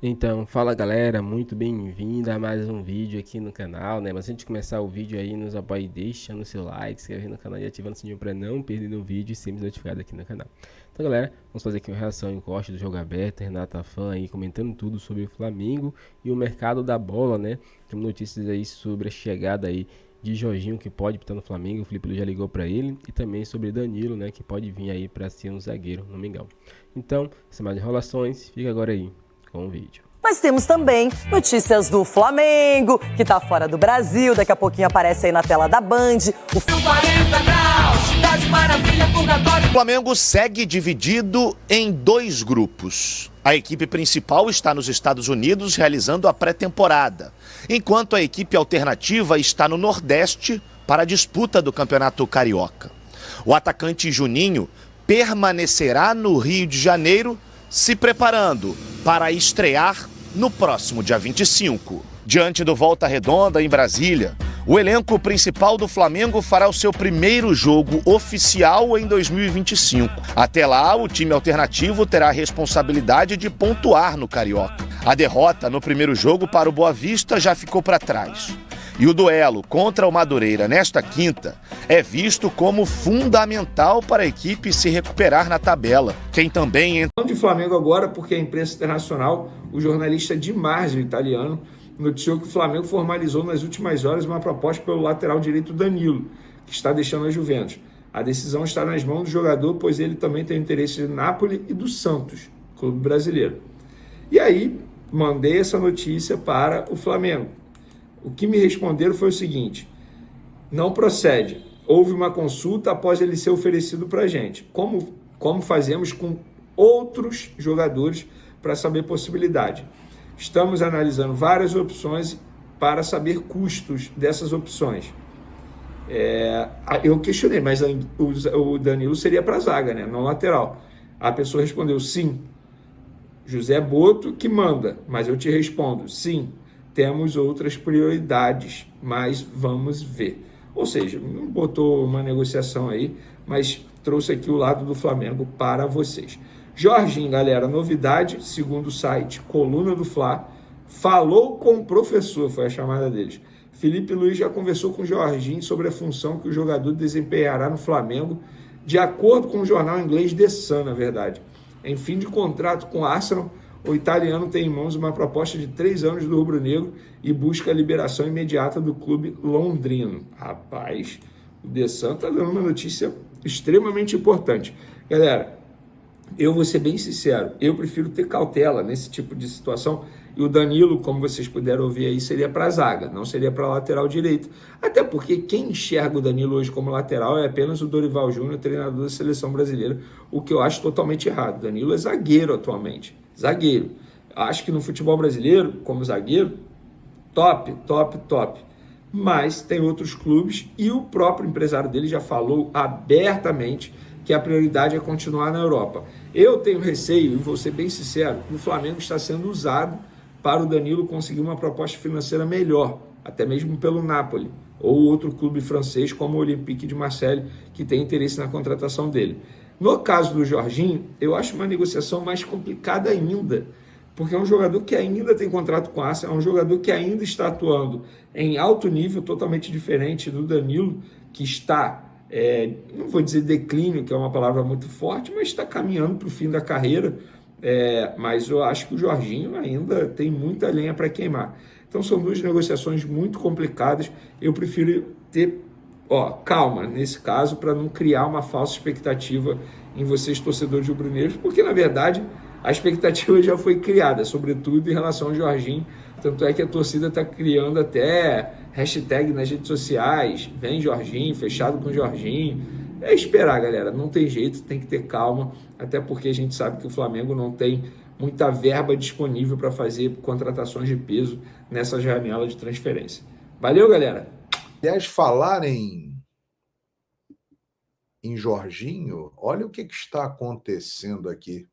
Então, fala galera, muito bem-vinda a mais um vídeo aqui no canal, né? Mas antes de começar o vídeo aí, nos apoie deixando o seu like, se inscrevendo no canal e ativando o sininho para não perder o vídeo e ser notificado aqui no canal. Então, galera, vamos fazer aqui uma reação em corte do jogo aberto, Renata Fã aí comentando tudo sobre o Flamengo e o mercado da bola, né? Temos notícias aí sobre a chegada aí de Jorginho, que pode estar no Flamengo, o Felipe Luiz já ligou para ele, e também sobre Danilo, né, que pode vir aí para ser um zagueiro no Mengão. Então, sem mais enrolações, fica agora aí com o vídeo. Mas temos também notícias do Flamengo, que tá fora do Brasil, daqui a pouquinho aparece aí na tela da Band. O Flamengo segue dividido em dois grupos. A equipe principal está nos Estados Unidos realizando a pré-temporada, enquanto a equipe alternativa está no Nordeste para a disputa do Campeonato Carioca. O atacante Juninho permanecerá no Rio de Janeiro, se preparando para estrear no próximo dia 25. Diante do Volta Redonda em Brasília, o elenco principal do Flamengo fará o seu primeiro jogo oficial em 2025. Até lá, o time alternativo terá a responsabilidade de pontuar no Carioca. A derrota no primeiro jogo para o Boa Vista já ficou para trás. E o duelo contra o Madureira nesta quinta é visto como fundamental para a equipe se recuperar na tabela. Quem também entra De Flamengo agora, porque a imprensa internacional, o jornalista Di Marzio, italiano, noticiou que o Flamengo formalizou nas últimas horas uma proposta pelo lateral direito Danilo, que está deixando a Juventus. A decisão está nas mãos do jogador, pois ele também tem interesse do Napoli e do Santos, clube brasileiro. E aí, mandei essa notícia para o Flamengo. O que me responderam foi o seguinte: não procede. Houve uma consulta após ele ser oferecido para a gente. Como fazemos com outros jogadores para saber possibilidade. Estamos analisando várias opções para saber custos dessas opções. Eu questionei, mas o Danilo seria para a zaga, né? Não lateral. A pessoa respondeu sim. José Boto que manda, mas eu te respondo sim. Temos outras prioridades, mas vamos ver. Ou seja, não botou uma negociação aí, mas trouxe aqui o lado do Flamengo para vocês. Jorginho, galera, novidade, segundo o site Coluna do Fla, falou com o professor, foi a chamada deles. Felipe Luiz já conversou com o Jorginho sobre a função que o jogador desempenhará no Flamengo, de acordo com o jornal inglês The Sun, na verdade. Em fim de contrato com o Arsenal, o italiano tem em mãos uma proposta de 3 anos do rubro-negro e busca a liberação imediata do clube londrino. Rapaz, o The Sun está dando uma notícia extremamente importante. Galera, eu vou ser bem sincero, eu prefiro ter cautela nesse tipo de situação. E o Danilo, como vocês puderam ouvir aí, seria para a zaga, não seria para a lateral direito. Até porque quem enxerga o Danilo hoje como lateral é apenas o Dorival Júnior, treinador da seleção brasileira, o que eu acho totalmente errado. O Danilo é zagueiro atualmente, zagueiro. Acho que no futebol brasileiro, como zagueiro, top, top, top. Mas tem outros clubes e o próprio empresário dele já falou abertamente que a prioridade é continuar na Europa. Eu tenho receio, e vou ser bem sincero, que o Flamengo está sendo usado para o Danilo conseguir uma proposta financeira melhor, até mesmo pelo Napoli, ou outro clube francês como o Olympique de Marseille, que tem interesse na contratação dele. No caso do Jorginho, eu acho uma negociação mais complicada ainda, porque é um jogador que ainda tem contrato com a Arsenal, é um jogador que ainda está atuando em alto nível, totalmente diferente do Danilo, que está, não vou dizer declínio, que é uma palavra muito forte, mas está caminhando para o fim da carreira. Mas eu acho que o Jorginho ainda tem muita lenha para queimar. Então são duas negociações muito complicadas. Eu prefiro ter calma nesse caso para não criar uma falsa expectativa em vocês, torcedores rubro-negros, porque na verdade a expectativa já foi criada, sobretudo em relação ao Jorginho. Tanto é que a torcida está criando até hashtag nas redes sociais, vem Jorginho, fechado com Jorginho. É esperar, galera, não tem jeito, tem que ter calma, até porque a gente sabe que o Flamengo não tem muita verba disponível para fazer contratações de peso nessa janela de transferência. Valeu, galera! Aliás, falar em Jorginho, olha o que está acontecendo aqui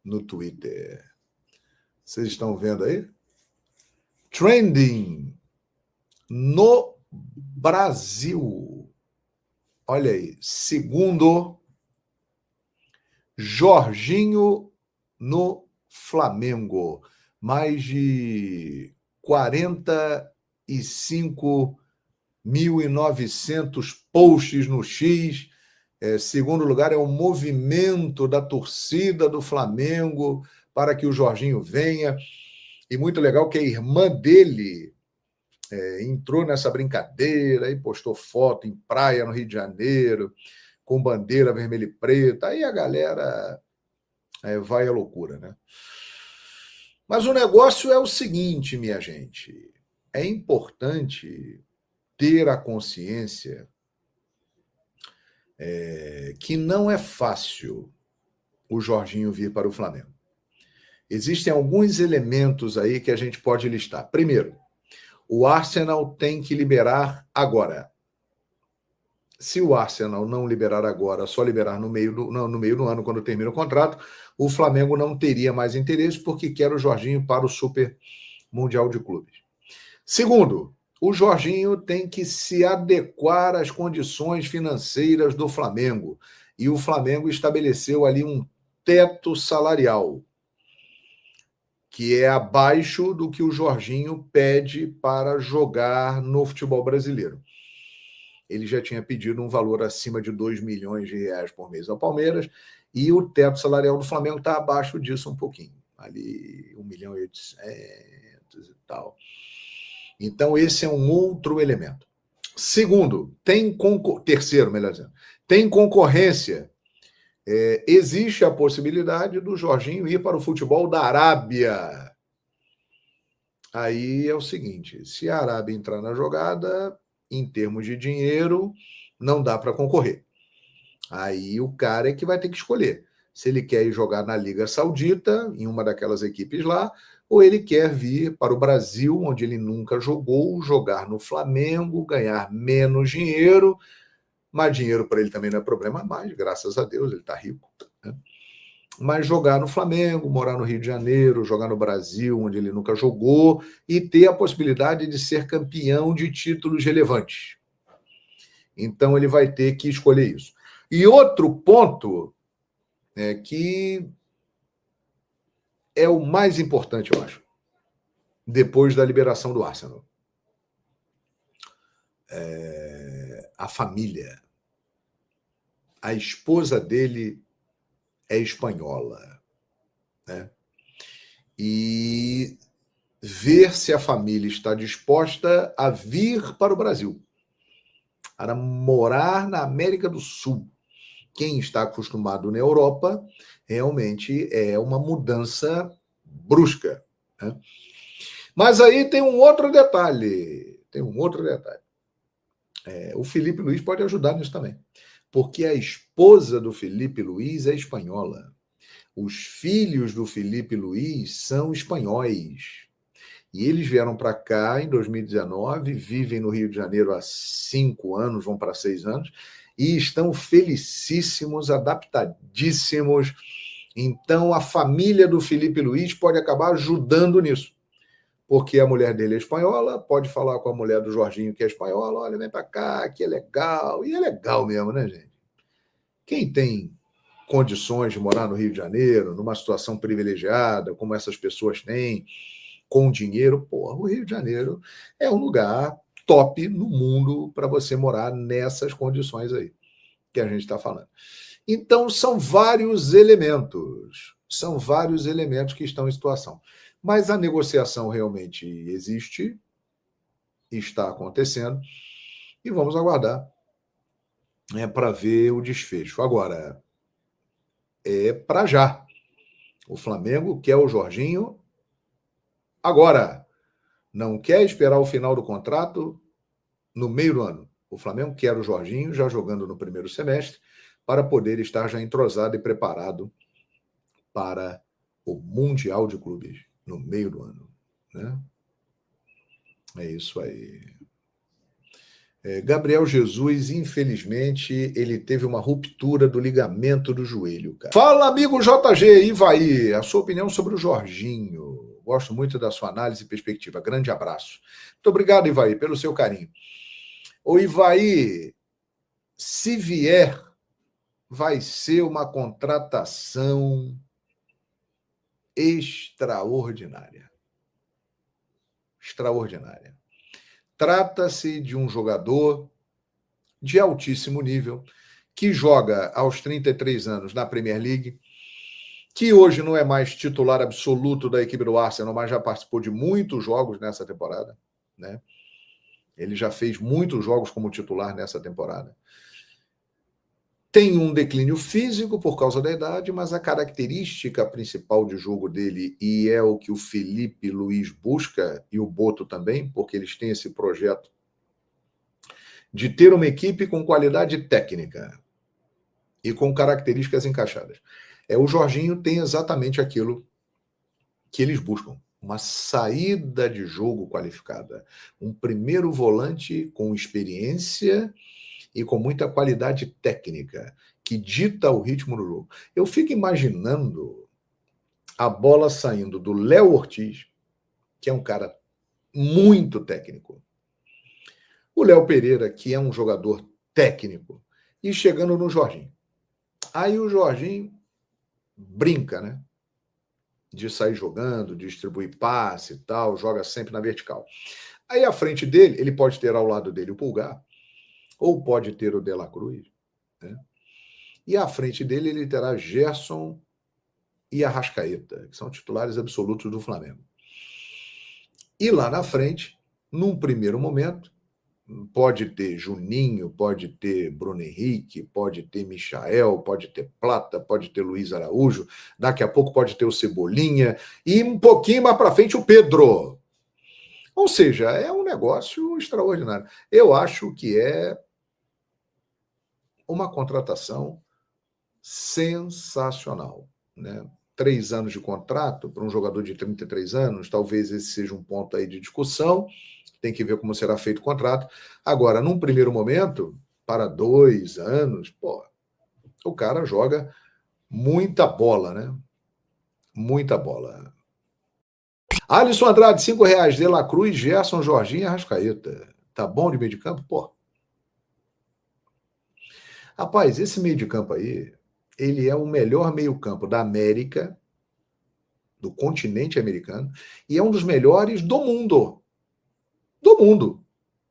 no Twitter. Vocês estão vendo aí? Trending no Brasil. Olha aí, segundo Jorginho no Flamengo. mais de 45.900 posts no X. Segundo lugar é o movimento da torcida do Flamengo para que o Jorginho venha. E muito legal que a irmã dele entrou nessa brincadeira e postou foto em praia no Rio de Janeiro, com bandeira vermelha e preta. Aí a galera vai à loucura, né? Mas o negócio é o seguinte, minha gente. É importante ter a consciência que não é fácil o Jorginho vir para o Flamengo. Existem alguns elementos aí que a gente pode listar. Primeiro, o Arsenal tem que liberar agora. Se o Arsenal não liberar agora, só liberar no meio do ano, quando termina o contrato, o Flamengo não teria mais interesse porque quer o Jorginho para o Super Mundial de Clubes. Segundo, o Jorginho tem que se adequar às condições financeiras do Flamengo. E o Flamengo estabeleceu ali um teto salarial, que é abaixo do que o Jorginho pede para jogar no futebol brasileiro. Ele já tinha pedido um valor acima de 2 milhões de reais por mês ao Palmeiras, e o teto salarial do Flamengo está abaixo disso um pouquinho, ali 1.800.000 e tal. Então, esse é um outro elemento. Segundo, terceiro, melhor dizendo, tem concorrência. Existe a possibilidade do Jorginho ir para o futebol da Arábia. Aí é o seguinte, se a Arábia entrar na jogada, em termos de dinheiro, não dá para concorrer. Aí o cara é que vai ter que escolher se ele quer ir jogar na Liga Saudita, em uma daquelas equipes lá, ou ele quer vir para o Brasil, onde ele nunca jogou, jogar no Flamengo, ganhar menos dinheiro, mas dinheiro para ele também não é problema mais, graças a Deus, ele está rico, né? Mas jogar no Flamengo, morar no Rio de Janeiro, jogar no Brasil, onde ele nunca jogou, e ter a possibilidade de ser campeão de títulos relevantes. Então ele vai ter que escolher isso. E outro ponto que é o mais importante, eu acho, depois da liberação do Arsenal. A família. A esposa dele é espanhola, né? E ver se a família está disposta a vir para o Brasil, para morar na América do Sul. Quem está acostumado na Europa, realmente é uma mudança brusca, né? Mas aí tem um outro detalhe. O Felipe Luiz pode ajudar nisso também, porque a esposa do Felipe Luiz é espanhola. Os filhos do Felipe Luiz são espanhóis. E eles vieram para cá em 2019, vivem no Rio de Janeiro há 5 anos, vão para 6 anos, e estão felicíssimos, adaptadíssimos. Então, a família do Felipe Luiz pode acabar ajudando nisso, porque a mulher dele é espanhola, pode falar com a mulher do Jorginho, que é espanhola, olha, vem para cá, que é legal. E é legal mesmo, né, gente? Quem tem condições de morar no Rio de Janeiro, numa situação privilegiada, como essas pessoas têm, com dinheiro, o Rio de Janeiro é um lugar top no mundo para você morar nessas condições aí que a gente está falando. Então, são vários elementos que estão em situação. Mas a negociação realmente existe, está acontecendo, e vamos aguardar para ver o desfecho. Agora, para já. O Flamengo quer o Jorginho agora. Não quer esperar o final do contrato no meio do ano. O Flamengo quer o Jorginho já jogando no primeiro semestre para poder estar já entrosado e preparado para o Mundial de Clubes no meio do ano, né? É isso aí. Gabriel Jesus, infelizmente, ele teve uma ruptura do ligamento do joelho, cara. Fala, amigo JG, Ivaí, a sua opinião sobre o Jorginho. Gosto muito da sua análise e perspectiva. Grande abraço. Muito obrigado, Ivaí, pelo seu carinho. Ô, Ivaí, se vier, vai ser uma contratação extraordinária. extraordinária. Trata-se de um jogador de altíssimo nível, que joga aos 33 anos na Premier League, que hoje não é mais titular absoluto da equipe do Arsenal, mas já participou de muitos jogos nessa temporada, né? Ele já fez muitos jogos como titular nessa temporada. Tem um declínio físico por causa da idade, mas a característica principal de jogo dele, e é o que o Filipe Luís busca, e o Boto também, porque eles têm esse projeto de ter uma equipe com qualidade técnica e com características encaixadas. O Jorginho tem exatamente aquilo que eles buscam. Uma saída de jogo qualificada. Um primeiro volante com experiência e com muita qualidade técnica, que dita o ritmo do jogo. Eu fico imaginando a bola saindo do Léo Ortiz, que é um cara muito técnico, o Léo Pereira, que é um jogador técnico, e chegando no Jorginho. Aí o Jorginho brinca, né? De sair jogando, de distribuir passe e tal, joga sempre na vertical. Aí à frente dele, ele pode ter ao lado dele o Pulgar, ou pode ter o De La Cruz, né? E à frente dele ele terá Gerson e Arrascaeta, que são titulares absolutos do Flamengo. E lá na frente, num primeiro momento, pode ter Juninho, pode ter Bruno Henrique, pode ter Michael, pode ter Plata, pode ter Luiz Araújo, daqui a pouco pode ter o Cebolinha, e um pouquinho mais para frente o Pedro. Ou seja, é um negócio extraordinário. Eu acho que é uma contratação sensacional, né? 3 anos de contrato para um jogador de 33 anos, talvez esse seja um ponto aí de discussão, tem que ver como será feito o contrato. Agora, num primeiro momento, para 2 anos, pô, o cara joga muita bola, né? Muita bola. Alisson Andrade, R$5. De La Cruz, Gerson, Jorginho e Arrascaeta. Tá bom de meio de campo? Pô. Rapaz, esse meio de campo aí, ele é o melhor meio campo da América, do continente americano, e é um dos melhores do mundo. Do mundo.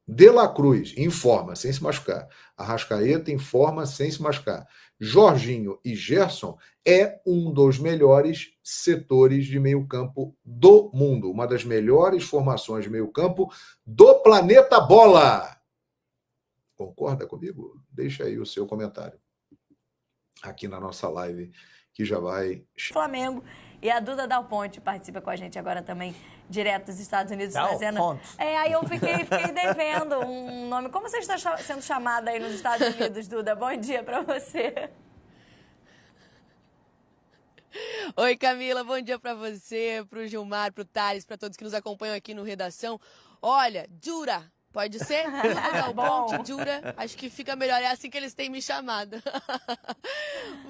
De La Cruz, em forma, sem se machucar. Arrascaeta, em forma, sem se machucar. Jorginho e Gerson é um dos melhores setores de meio campo do mundo. Uma das melhores formações de meio campo do planeta bola. Concorda comigo? Deixa aí o seu comentário aqui na nossa live, que já vai... Flamengo. E a Duda Dal Ponte participa com a gente agora também, direto dos Estados Unidos, trazendo... Aí eu fiquei devendo um nome. Como você está sendo chamada aí nos Estados Unidos, Duda? Bom dia para você. Oi, Camila, bom dia para você, para o Gilmar, para o Thales, para todos que nos acompanham aqui no Redação. Olha, Dura, pode ser? Dal Ponte, Dura, acho que fica melhor, é assim que eles têm me chamado.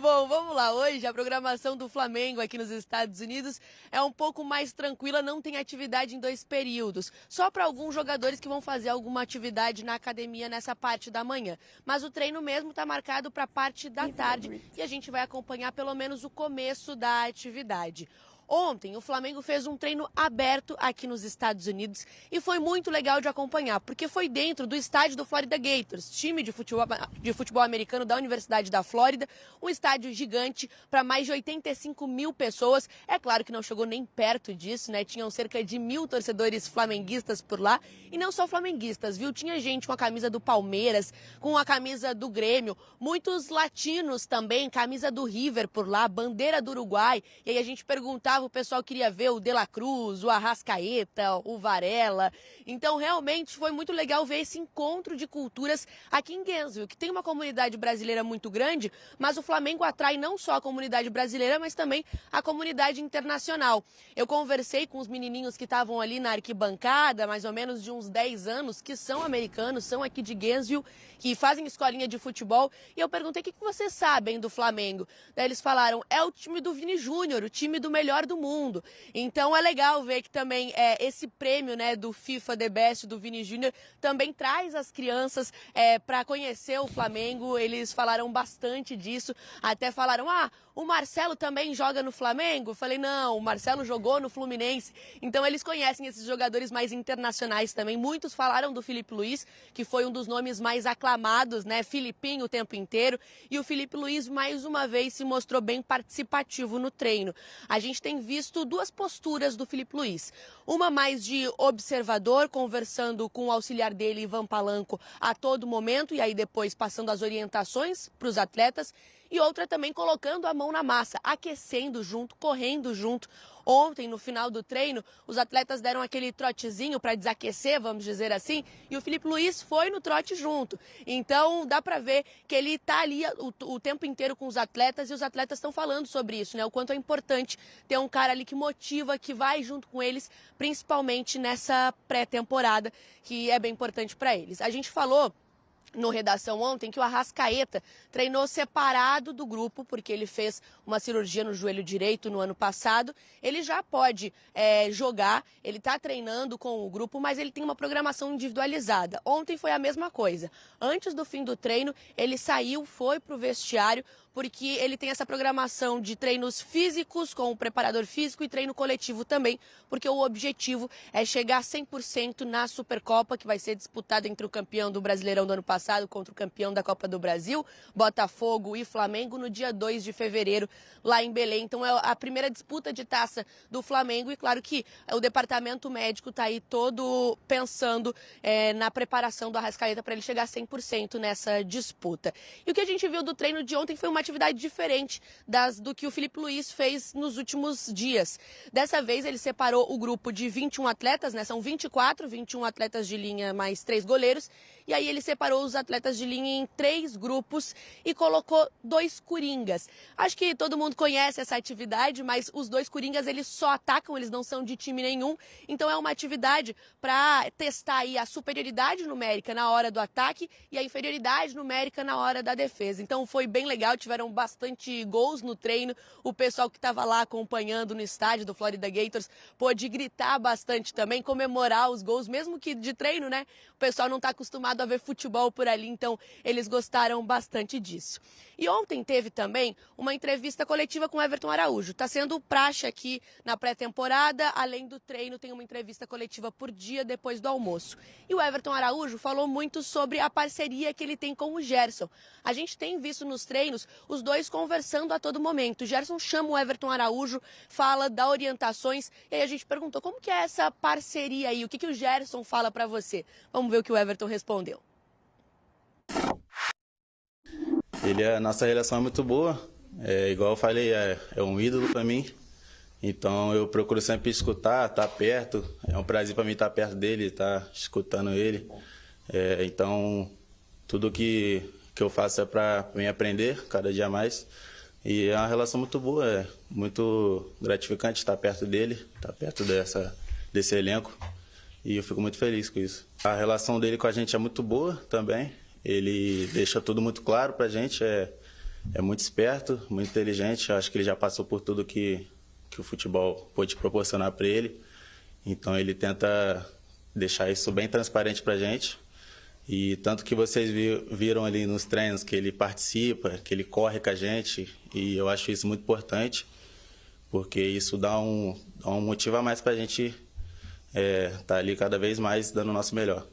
Bom, vamos lá, hoje a programação do Flamengo aqui nos Estados Unidos é um pouco mais tranquila, não tem atividade em 2 períodos, só para alguns jogadores que vão fazer alguma atividade na academia nessa parte da manhã. Mas o treino mesmo está marcado para a parte da tarde e a gente vai acompanhar pelo menos o começo da atividade. Ontem, o Flamengo fez um treino aberto aqui nos Estados Unidos e foi muito legal de acompanhar, porque foi dentro do estádio do Florida Gators, time de futebol americano da Universidade da Flórida, um estádio gigante para mais de 85 mil pessoas. É claro que não chegou nem perto disso, né? Tinham cerca de 1.000 torcedores flamenguistas por lá, e não só flamenguistas, viu? Tinha gente com a camisa do Palmeiras, com a camisa do Grêmio, muitos latinos também, camisa do River por lá, bandeira do Uruguai, e aí a gente perguntava, o pessoal queria ver o De La Cruz, o Arrascaeta, o Varela. Então, realmente, foi muito legal ver esse encontro de culturas aqui em Gainesville, que tem uma comunidade brasileira muito grande, mas o Flamengo atrai não só a comunidade brasileira, mas também a comunidade internacional. Eu conversei com os menininhos que estavam ali na arquibancada, mais ou menos de uns 10 anos, que são americanos, são aqui de Gainesville, que fazem escolinha de futebol, e eu perguntei o que vocês sabem do Flamengo. Daí eles falaram, é o time do Vini Júnior, o time do melhor do mundo. Então é legal ver que também esse prêmio, né, do FIFA The Best do Vini Júnior também traz as crianças para conhecer o Flamengo. Eles falaram bastante disso, até falaram, o Marcelo também joga no Flamengo? Falei, não, o Marcelo jogou no Fluminense. Então eles conhecem esses jogadores mais internacionais também. Muitos falaram do Filipe Luís, que foi um dos nomes mais aclamados, né? Filipinho o tempo inteiro. E o Filipe Luís, mais uma vez, se mostrou bem participativo no treino. A gente tem visto duas posturas do Filipe Luís. Uma mais de observador, conversando com o auxiliar dele, Ivan Palanco, a todo momento, e aí depois passando as orientações para os atletas. E outra também colocando a mão na massa, aquecendo junto, correndo junto. Ontem, no final do treino, os atletas deram aquele trotezinho para desaquecer, vamos dizer assim, e o Filipe Luís foi no trote junto. Então, dá para ver que ele está ali o tempo inteiro com os atletas e os atletas estão falando sobre isso, né? O quanto é importante ter um cara ali que motiva, que vai junto com eles, principalmente nessa pré-temporada, que é bem importante para eles. A gente falou no Redação ontem que o Arrascaeta treinou separado do grupo, porque ele fez uma cirurgia no joelho direito no ano passado. Ele já pode jogar, ele está treinando com o grupo, mas ele tem uma programação individualizada. Ontem foi a mesma coisa. Antes do fim do treino, ele saiu, foi para o vestiário, porque ele tem essa programação de treinos físicos com o preparador físico e treino coletivo também, porque o objetivo é chegar a 100% na Supercopa, que vai ser disputada entre o campeão do Brasileirão do ano passado contra o campeão da Copa do Brasil, Botafogo e Flamengo, no dia 2 de fevereiro, lá em Belém. Então é a primeira disputa de taça do Flamengo e claro que o departamento médico está aí todo pensando na preparação do Arrascaeta para ele chegar a 100% nessa disputa. E o que a gente viu do treino de ontem foi uma atividade diferente do que o Filipe Luís fez nos últimos dias. Dessa vez ele separou o grupo de 21 atletas, né? São 21 atletas de linha mais 3 goleiros, e aí ele separou os atletas de linha em 3 grupos e colocou 2 coringas. Acho que todo mundo conhece essa atividade, mas os 2 coringas eles só atacam, eles não são de time nenhum, então é uma atividade para testar aí a superioridade numérica na hora do ataque e a inferioridade numérica na hora da defesa. Então foi bem legal, tiveram bastante gols no treino, o pessoal que estava lá acompanhando no estádio do Florida Gators pôde gritar bastante também, comemorar os gols, mesmo que de treino, né? O pessoal não está acostumado a ver futebol por ali, então eles gostaram bastante disso. E ontem teve também uma entrevista coletiva com o Everton Araújo. Está sendo praxe aqui na pré-temporada, além do treino, tem uma entrevista coletiva por dia depois do almoço. E o Everton Araújo falou muito sobre a parceria que ele tem com o Gerson. A gente tem visto nos treinos os dois conversando a todo momento. O Gerson chama o Everton Araújo, fala, dá orientações, e aí a gente perguntou como que é essa parceria aí, o que o Gerson fala para você? Vamos ver o que o Everton respondeu. A nossa relação é muito boa, igual eu falei, é um ídolo para mim, então eu procuro sempre escutar, estar perto, é um prazer para mim estar perto dele, estar escutando ele, então tudo que eu faço é para mim aprender cada dia mais, e é uma relação muito boa, é muito gratificante estar perto dele, estar perto desse elenco, e eu fico muito feliz com isso. A relação dele com a gente é muito boa também. Ele deixa tudo muito claro pra gente, é muito esperto, muito inteligente. Eu acho que ele já passou por tudo que o futebol pôde proporcionar para ele. Então ele tenta deixar isso bem transparente pra gente. E tanto que vocês viram ali nos treinos que ele participa, que ele corre com a gente. E eu acho isso muito importante, porque isso dá um motivo a mais pra gente tá ali cada vez mais dando o nosso melhor.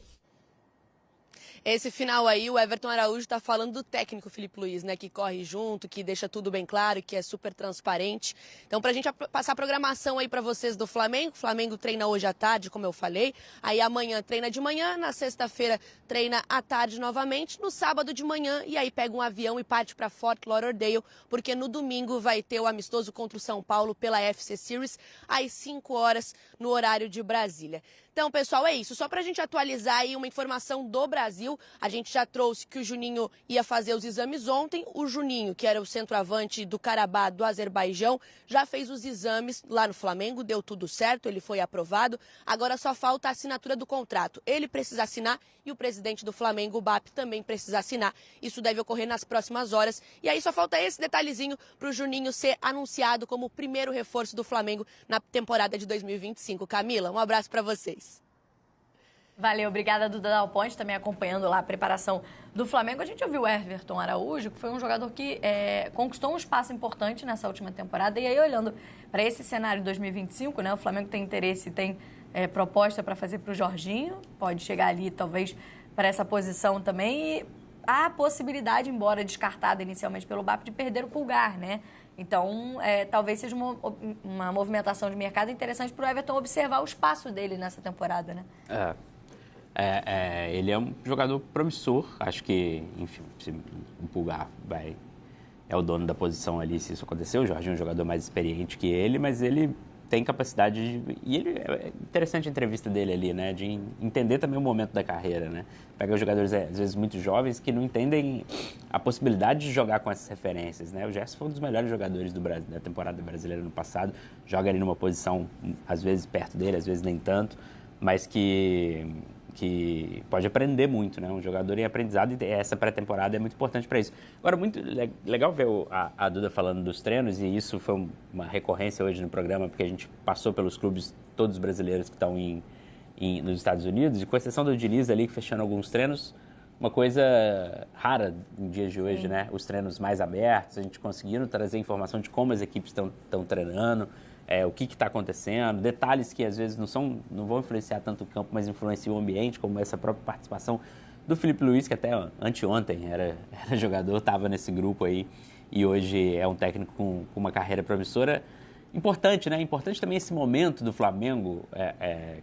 Esse final aí, o Everton Araújo está falando do técnico Filipe Luís, né? Que corre junto, que deixa tudo bem claro, que é super transparente. Então, pra gente passar a programação aí para vocês do Flamengo. O Flamengo treina hoje à tarde, como eu falei. Aí amanhã treina de manhã, na sexta-feira treina à tarde novamente, no sábado de manhã, e aí pega um avião e parte para Fort Lauderdale, porque no domingo vai ter o amistoso contra o São Paulo pela FC Series, às 5 horas, no horário de Brasília. Então, pessoal, é isso. Só para a gente atualizar aí uma informação do Brasil, a gente já trouxe que o Juninho ia fazer os exames ontem. O Juninho, que era o centroavante do Karabakh do Azerbaijão, já fez os exames lá no Flamengo, deu tudo certo, ele foi aprovado. Agora só falta a assinatura do contrato. Ele precisa assinar e o presidente do Flamengo, o BAP, também precisa assinar. Isso deve ocorrer nas próximas horas. E aí só falta esse detalhezinho para o Juninho ser anunciado como o primeiro reforço do Flamengo na temporada de 2025. Camila, um abraço para vocês. Valeu, obrigada, Duda Dal Ponte, também acompanhando lá a preparação do Flamengo. A gente ouviu o Everton Araújo, que foi um jogador que conquistou um espaço importante nessa última temporada. E aí, olhando para esse cenário de 2025, né, o Flamengo tem interesse, tem proposta para fazer para o Jorginho, pode chegar ali, talvez, para essa posição também. E há a possibilidade, embora descartada inicialmente pelo BAP, de perder o Pulgar, né? Então, talvez seja uma movimentação de mercado interessante para o Everton observar o espaço dele nessa temporada, né? Ele é um jogador promissor. Acho que, enfim, se o Pulgar é o dono da posição ali, se isso acontecer. O Jorginho é um jogador mais experiente que ele, mas ele tem capacidade de... E é interessante a entrevista dele ali, né? De entender também o momento da carreira, né? Pega os jogadores, às vezes, muito jovens que não entendem a possibilidade de jogar com essas referências, né? O Gerson foi um dos melhores jogadores da temporada brasileira no passado. Joga ali numa posição, às vezes, perto dele, às vezes nem tanto, mas que pode aprender muito, né? Um jogador em aprendizado, e essa pré-temporada é muito importante para isso. Agora, muito legal ver a Duda falando dos treinos, e isso foi uma recorrência hoje no programa, porque a gente passou pelos clubes todos brasileiros que estão nos Estados Unidos, e com exceção do Diniz ali, fechando alguns treinos, uma coisa rara em dias de hoje, né? Os treinos mais abertos, a gente conseguindo trazer informação de como as equipes estão treinando, o que está acontecendo, detalhes que às vezes não vão influenciar tanto o campo, mas influenciam o ambiente, como essa própria participação do Felipe Luiz, que até anteontem era jogador, estava nesse grupo aí, e hoje é um técnico com uma carreira promissora. Importante, né? Importante também esse momento do Flamengo,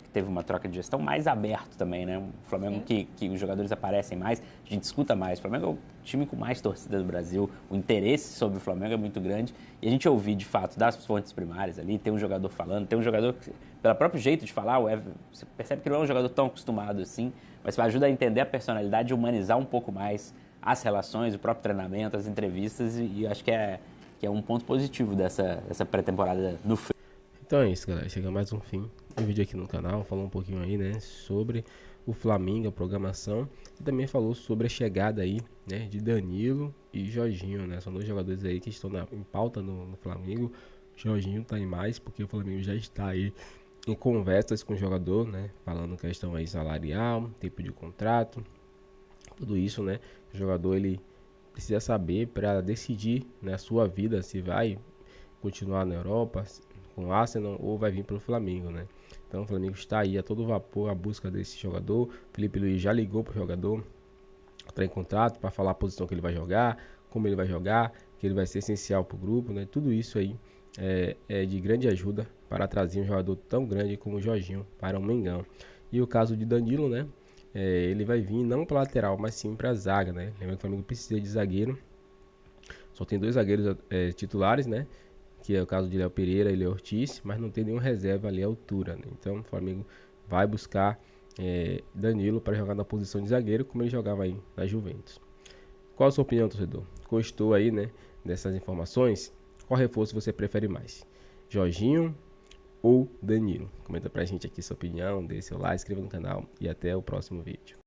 que teve uma troca de gestão mais aberto também, né? Um Flamengo que os jogadores aparecem mais, a gente escuta mais. O Flamengo é o time com mais torcida do Brasil, o interesse sobre o Flamengo é muito grande, e a gente ouvir, de fato, das fontes primárias ali, tem um jogador falando, tem um jogador que, pelo próprio jeito de falar, você percebe que não é um jogador tão acostumado assim, mas ajuda a entender a personalidade, humanizar um pouco mais as relações, o próprio treinamento, as entrevistas, e acho que é um ponto positivo dessa pré-temporada no frio. Então é isso, galera. Chega mais um fim do vídeo aqui no canal. Falou um pouquinho aí, né, sobre o Flamengo, a programação. E também falou sobre a chegada aí, né, de Danilo e Jorginho, né. São dois jogadores aí que estão em pauta no Flamengo. Jorginho tá em mais, porque o Flamengo já está aí em conversas com o jogador, né, falando questão aí salarial, tipo de contrato, tudo isso, né. O jogador, ele precisa saber para decidir na sua vida se vai continuar na Europa com o Arsenal ou vai vir para o Flamengo, né? Então o Flamengo está aí a todo vapor à busca desse jogador. Felipe Luiz já ligou para o jogador para em contrato, para falar a posição que ele vai jogar, como ele vai jogar, que ele vai ser essencial para o grupo, né? Tudo isso aí é de grande ajuda para trazer um jogador tão grande como o Jorginho para o Mengão. E o caso de Danilo, né? Ele vai vir não para lateral, mas sim para zaga, né? Lembra que o Flamengo precisa de zagueiro. Só tem dois zagueiros titulares, né? Que é o caso de Léo Pereira e Léo Ortiz, mas não tem nenhum reserva ali à altura, né? Então o Flamengo vai buscar Danilo para jogar na posição de zagueiro, como ele jogava aí na Juventus. Qual a sua opinião, torcedor? Gostou aí, né, dessas informações? Qual reforço você prefere mais? Jorginho ou Danilo? Comenta pra gente aqui sua opinião, dê seu like, inscreva no canal e até o próximo vídeo.